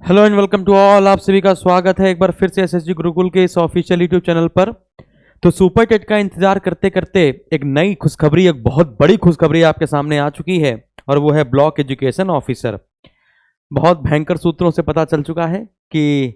Hello and welcome to all. आप सभी का स्वागत है एक बार फिर से एसएसजी गुरुकुल के इस ऑफिशियल यूट्यूब चैनल पर। तो सुपर टेट का इंतजार करते करते एक नई खुशखबरी, एक बहुत बड़ी खुशखबरी आपके सामने आ चुकी है और वो है ब्लॉक एजुकेशन ऑफिसर। बहुत भयंकर सूत्रों से पता चल चुका है कि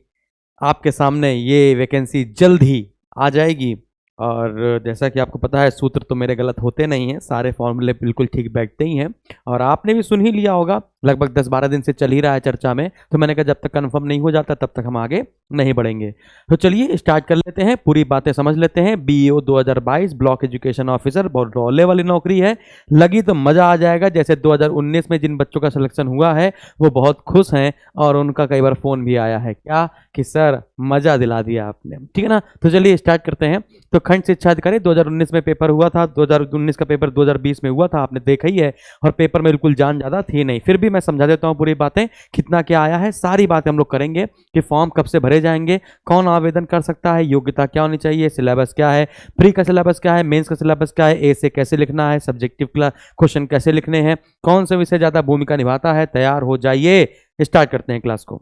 आपके सामने ये वैकेंसी जल्द ही आ जाएगी। और जैसा कि आपको पता है, सूत्र तो मेरे गलत होते नहीं हैं, सारे फॉर्मूले बिल्कुल ठीक बैठते ही हैं। और आपने भी सुन ही लिया होगा, लगभग 10-12 दिन से चल ही रहा है चर्चा में। तो मैंने कहा जब तक कंफर्म नहीं हो जाता तब तक हम आगे नहीं बढ़ेंगे। तो चलिए स्टार्ट कर लेते हैं, पूरी बातें समझ लेते हैं। बीईओ 2022 ब्लॉक एजुकेशन ऑफिसर, बहुत रोले वाली नौकरी है। लगी तो मजा आ जाएगा। जैसे 2019 में जिन बच्चों का सिलेक्शन हुआ है वो बहुत खुश हैं और उनका कई बार फोन भी आया है क्या कि सर मजा दिला दिया आपने, ठीक है ना। तो चलिए स्टार्ट करते हैं। तो खंड शिक्षा अधिकारी 2019 में पेपर हुआ था, 2019 का पेपर 2020 में हुआ था, आपने देखा ही है। और पेपर में बिल्कुल जान ज्यादा थी नहीं, फिर भी मैं समझा देता हूं पूरी बातें, कितना क्या आया है, सारी बातें हम लोग करेंगे कि फॉर्म कब से भरे जाएंगे, कौन आवेदन कर सकता है, योग्यता क्या होनी चाहिए, सिलेबस क्या है, प्री का सिलेबस क्या है, मेंस का सिलेबस क्या है, ए से कैसे लिखना है, सब्जेक्टिव क्वेश्चन कैसे लिखने हैं, कौन से विषय ज्यादा भूमिका निभाता है। तैयार हो जाइए, स्टार्ट करते हैं क्लास को,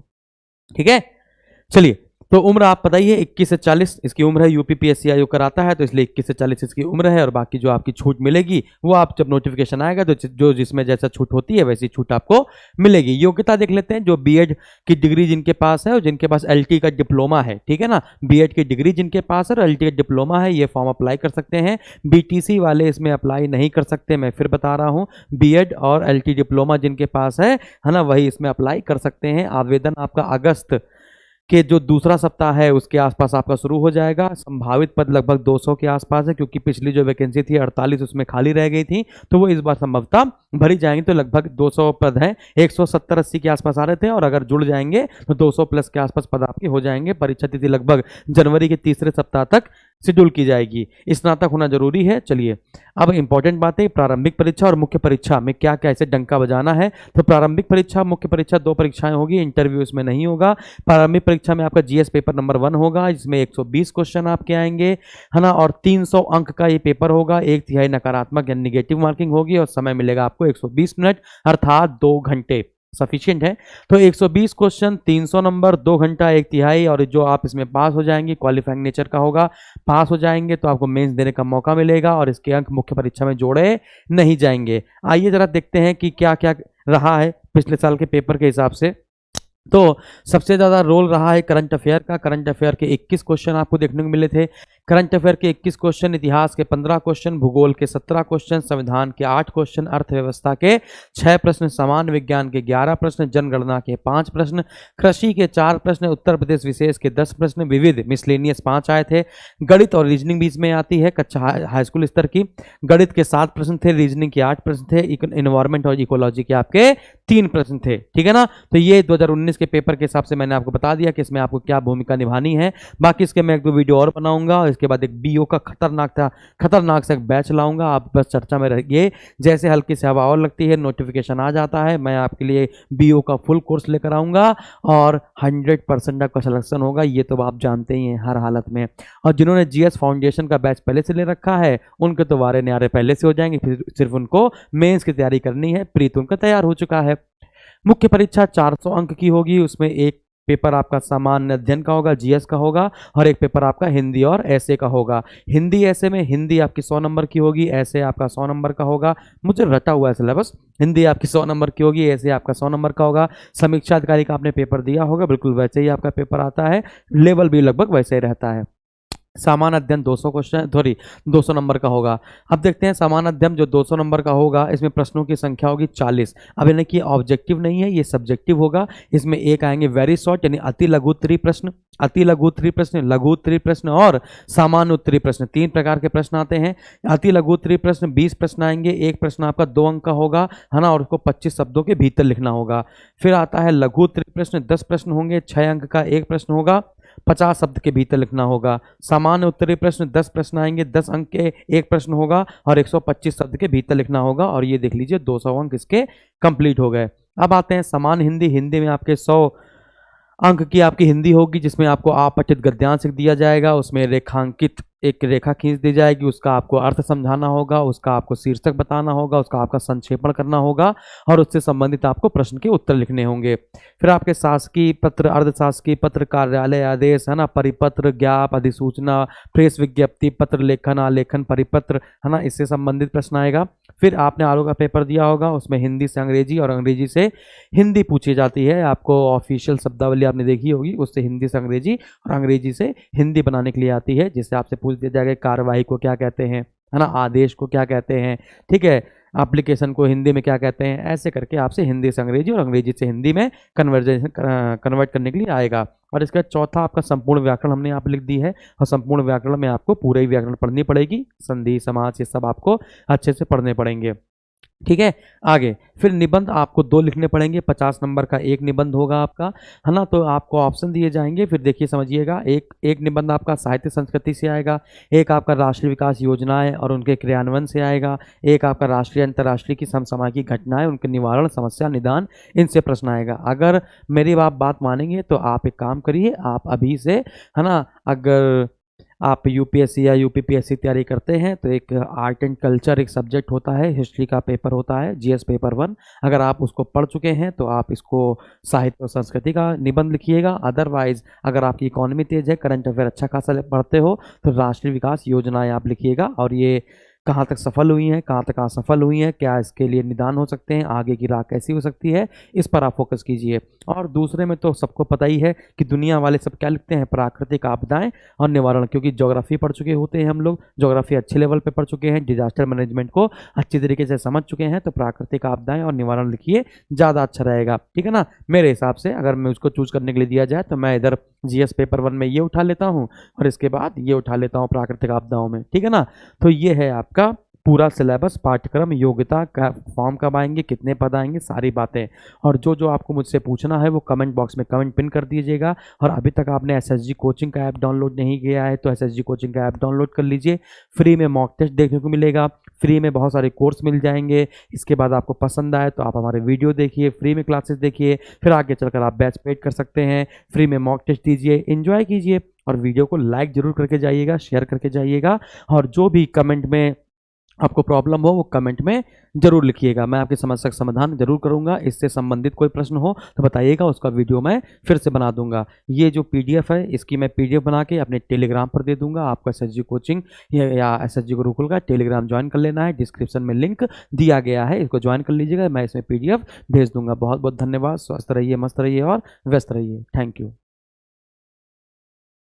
ठीक है। चलिए, तो उम्र आप बताइए 21 से 40 इसकी उम्र है। यूपीपीएससी आयोग कराता है तो इसलिए 21 से 40 इसकी उम्र है। और बाकी जो आपकी छूट मिलेगी वो आप जब नोटिफिकेशन आएगा तो जो जिसमें जैसा छूट होती है वैसी छूट आपको मिलेगी। योग्यता देख लेते हैं। जो बीएड की डिग्री जिनके पास है और जिनके पास एलटी का डिप्लोमा है, ठीक है ना, बीएड की डिग्री जिनके पास है और एलटी का डिप्लोमा है, ये फॉर्म अप्लाई कर सकते हैं। बीटीसी वाले इसमें अप्लाई नहीं कर सकते, मैं फिर बता रहा हूँ। बीएड और एलटी डिप्लोमा जिनके पास है ना, वही इसमें अप्लाई कर सकते हैं। आवेदन आपका अगस्त कि जो दूसरा सप्ताह है उसके आसपास आपका शुरू हो जाएगा। संभावित पद लगभग 200 के आसपास है, क्योंकि पिछली जो वैकेंसी थी 48 उसमें खाली रह गई थी, तो वो इस बार संभवतः भरी जाएंगी। तो लगभग 200 पद हैं, 170-80 के आसपास आ रहे थे, और अगर जुड़ जाएंगे तो 200 प्लस के आसपास पद आपके हो जाएंगे। परीक्षा तिथि लगभग जनवरी के तीसरे सप्ताह तक शेड्यूल की जाएगी। स्नातक होना जरूरी है। चलिए, अब इंपॉर्टेंट बात है, प्रारंभिक परीक्षा और मुख्य परीक्षा में क्या क्या ऐसे डंका बजाना है। तो प्रारंभिक परीक्षा, मुख्य परीक्षा, दो परीक्षाएं होगी, इंटरव्यू इसमें नहीं होगा। प्रारंभिक परीक्षा में आपका जीएस पेपर नंबर 1 होगा, जिसमें 120 क्वेश्चन आपके आएंगे, है ना, और 300 अंक का ये पेपर होगा। 1/3 नकारात्मक या निगेटिव मार्किंग होगी और समय मिलेगा आपको 120 मिनट, अर्थात 2 घंटे सफिशिएंट है। तो 120 क्वेश्चन, 300 नंबर, 2 घंटा, 1/3। और जो आप इसमें पास हो जाएंगे, क्वालिफाइंग नेचर का होगा, पास हो जाएंगे तो आपको मेंस देने का मौका मिलेगा और इसके अंक मुख्य परीक्षा में जोड़े नहीं जाएंगे। आइए जरा देखते हैं कि क्या क्या रहा है पिछले साल के पेपर के हिसाब से। तो सबसे ज्यादा रोल रहा है करंट अफेयर का। करंट अफेयर के 21 क्वेश्चन आपको देखने को मिले थे। करंट अफेयर के 21 क्वेश्चन, इतिहास के 15 क्वेश्चन, भूगोल के 17 क्वेश्चन, संविधान के 8 क्वेश्चन, अर्थव्यवस्था के 6 प्रश्न, सामान्य विज्ञान के 11 प्रश्न, जनगणना के 5 प्रश्न, कृषि के 4 प्रश्न, उत्तर प्रदेश विशेष के 10 प्रश्न, विविध मिसलेनियस 5 आए थे। गणित और रीजनिंग बीच में आती है, कक्षा हाई स्कूल स्तर की। गणित के 7 प्रश्न थे, रीजनिंग के 8 प्रश्न थे, इन्वायरमेंट और इकोलॉजी के आपके 3 प्रश्न थे, ठीक है ना। तो ये 2019 के पेपर के हिसाब से मैंने आपको बता दिया कि इसमें आपको क्या भूमिका निभानी है। बाकी इसके मैं 1-2 वीडियो और बनाऊंगा और इसके बाद एक बीओ का खतरनाक सा एक बैच लाऊंगा। आप बस चर्चा में रहिए, जैसे हल्की से हवा और लगती है नोटिफिकेशन आ जाता है, मैं आपके लिए बीओ का फुल कोर्स लेकर आऊंगा और 100% आपका सिलेक्शन होगा। ये तो आप जानते ही हैं हर हालत में। और जिन्होंने जीएस फाउंडेशन का बैच पहले से ले रखा है उनके तो वारे न्यारे पहले से हो जाएंगे, फिर सिर्फ उनको मेंस की तैयारी करनी है। प्रीत उनका तैयार हो चुका है। मुख्य परीक्षा 400 अंक की होगी, उसमें एक पेपर आपका सामान्य अध्ययन का होगा, जीएस का होगा, और एक पेपर आपका हिंदी और ऐसे का होगा। हिंदी ऐसे में हिंदी आपकी 100 नंबर की होगी, ऐसे आपका 100 नंबर का होगा। मुझे रटा हुआ है सिलेबस। हिंदी आपकी 100 नंबर की होगी, ऐसे आपका 100 नंबर का होगा। समीक्षा अधिकारी का आपने पेपर दिया होगा, बिल्कुल वैसे ही आपका पेपर आता है, लेवल भी लगभग वैसे ही रहता है। सामान्य अध्ययन 200 क्वेश्चन, सॉरी 200 नंबर का होगा। अब देखते हैं सामान्य अध्ययन जो 200 नंबर का होगा, इसमें प्रश्नों की संख्या होगी 40। अब यानी कि ऑब्जेक्टिव नहीं है, ये सब्जेक्टिव होगा। इसमें एक आएंगे वेरी शॉर्ट यानी अति लघु उत्तरीय प्रश्न, अति लघु उत्तरीय प्रश्न, लघु उत्तरीय प्रश्न और सामान्य उत्तरीय प्रश्न, 3 प्रकार के प्रश्न आते हैं। अति लघु उत्तरीय प्रश्न 20 प्रश्न आएंगे, एक प्रश्न आपका 2 अंक का होगा, है ना, और उसको 25 शब्दों के भीतर लिखना होगा। फिर आता है लघु उत्तरीय प्रश्न, 10 प्रश्न होंगे, 6 अंक का एक प्रश्न होगा, 50 शब्द के भीतर लिखना होगा। सामान्य उत्तरीय प्रश्न 10 प्रश्न आएंगे, 10 अंक के एक प्रश्न होगा और 125 शब्द के भीतर लिखना होगा। और ये देख लीजिए 200 अंक इसके कंप्लीट हो गए। अब आते हैं सामान्य हिंदी। हिंदी में आपके 100 अंक की आपकी हिंदी होगी, जिसमें आपको अपठित गद्यांश दिया जाएगा, उसमें रेखांकित एक रेखा खींच दी जाएगी, उसका आपको अर्थ समझाना होगा, उसका आपको शीर्षक बताना होगा, उसका आपका संक्षेपण करना होगा और उससे संबंधित आपको प्रश्न के उत्तर लिखने होंगे। फिर आपके शासकीय पत्र, अर्धशासकीय पत्र, कार्यालय आदेश, है ना, परिपत्र, ज्ञाप, अधिसूचना, प्रेस विज्ञप्ति, पत्र लेखन, आलेखन, परिपत्र, है ना, इससे संबंधित प्रश्न आएगा। फिर आपने आरओ का पेपर दिया होगा, उसमें हिंदी से अंग्रेजी और अंग्रेजी से हिंदी पूछी जाती है। आपको ऑफिशियल शब्दावली आपने देखी होगी, उससे हिंदी से अंग्रेजी और अंग्रेजी से हिंदी बनाने के लिए आती है, जिससे आपसे पूछ दिया जाएगा कार्यवाही को क्या कहते हैं, है ना, आदेश को क्या कहते हैं, ठीक है, एप्लीकेशन को हिंदी में क्या कहते हैं। ऐसे करके आपसे हिंदी से अंग्रेजी और अंग्रेजी से हिंदी में कन्वर्ट करने के लिए आएगा। और इसका चौथा आपका संपूर्ण व्याकरण हमने यहाँ पे लिख दी है, और संपूर्ण व्याकरण में आपको पूरे ही व्याकरण पढ़नी पड़ेगी, संधि समास ये सब आपको अच्छे से पढ़ने पड़ेंगे, ठीक है। आगे फिर निबंध आपको 2 लिखने पड़ेंगे, 50 नंबर का एक निबंध होगा आपका, है ना। तो आपको ऑप्शन दिए जाएंगे, फिर देखिए समझिएगा। एक निबंध आपका साहित्य संस्कृति से आएगा, एक आपका राष्ट्रीय विकास योजनाएं और उनके क्रियान्वयन से आएगा, एक आपका राष्ट्रीय अंतर्राष्ट्रीय की समसामयिक घटनाएं, उनके निवारण, समस्या निदान, इनसे प्रश्न आएगा। अगर मेरी आप बात मानेंगे तो आप एक काम करिए, आप अभी से, है ना, अगर आप यूपीएससी या यूपीपीएससी तैयारी करते हैं तो एक आर्ट एंड कल्चर एक सब्जेक्ट होता है, हिस्ट्री का पेपर होता है, जीएस पेपर 1, अगर आप उसको पढ़ चुके हैं तो आप इसको साहित्य और संस्कृति का निबंध लिखिएगा। अदरवाइज अगर आपकी इकोनॉमी तेज है, करंट अफेयर अच्छा खासा पढ़ते हो, तो राष्ट्रीय विकास योजनाएं आप लिखिएगा, और ये कहाँ तक सफल हुई हैं, कहाँ तक असफल हुई हैं, क्या इसके लिए निदान हो सकते हैं, आगे की राह कैसी हो सकती है, इस पर आप फोकस कीजिए। और दूसरे में तो सबको पता ही है कि दुनिया वाले सब क्या लिखते हैं, प्राकृतिक आपदाएं और निवारण, क्योंकि ज्योग्राफी पढ़ चुके होते हैं हम लोग, ज्योग्राफी अच्छे लेवल पे पढ़ चुके हैं, डिजास्टर मैनेजमेंट को अच्छी तरीके से समझ चुके हैं, तो प्राकृतिक आपदाएं और निवारण लिखिए, ज़्यादा अच्छा रहेगा, ठीक है ना। मेरे हिसाब से अगर मैं उसको चूज करने के लिए दिया जाए तो मैं इधर जीएस पेपर 1 में ये उठा लेता हूँ और इसके बाद ये उठा लेता हूँ प्राकृतिक आपदाओं में, ठीक है ना। तो ये है आपका पूरा सिलेबस, पाठ्यक्रम, योग्यता का फॉर्म कब आएंगे, कितने पद आएंगे, सारी बातें। और जो जो आपको मुझसे पूछना है वो कमेंट बॉक्स में कमेंट पिन कर दीजिएगा। और अभी तक आपने एसएसजी कोचिंग का ऐप डाउनलोड नहीं किया है तो एसएसजी कोचिंग का ऐप डाउनलोड कर लीजिए, फ्री में मॉक टेस्ट देखने को मिलेगा, फ्री में बहुत सारे कोर्स मिल जाएंगे। इसके बाद आपको पसंद आए तो आप हमारे वीडियो देखिए, फ्री में क्लासेस देखिए, फिर आगे चलकर आप बैच पेड कर सकते हैं, फ्री में मॉक टेस्ट दीजिए, एंजॉय कीजिए। और वीडियो को लाइक जरूर करके जाइएगा, शेयर करके जाइएगा, और जो भी कमेंट में आपको प्रॉब्लम हो वो कमेंट में जरूर लिखिएगा, मैं आपकी समस्या का समाधान जरूर करूंगा। इससे संबंधित कोई प्रश्न हो तो बताइएगा, उसका वीडियो मैं फिर से बना दूंगा। ये जो पीडीएफ है इसकी मैं पीडीएफ बना के अपने टेलीग्राम पर दे दूंगा। आपको एसएसजी कोचिंग या एसएसजी गुरुकुल का टेलीग्राम ज्वाइन कर लेना है, डिस्क्रिप्शन में लिंक दिया गया है, इसको ज्वाइन कर लीजिएगा, मैं इसमें पीडीएफ भेज दूंगा। बहुत बहुत धन्यवाद, स्वस्थ रहिए, मस्त रहिए और व्यस्त रहिए। Thank you.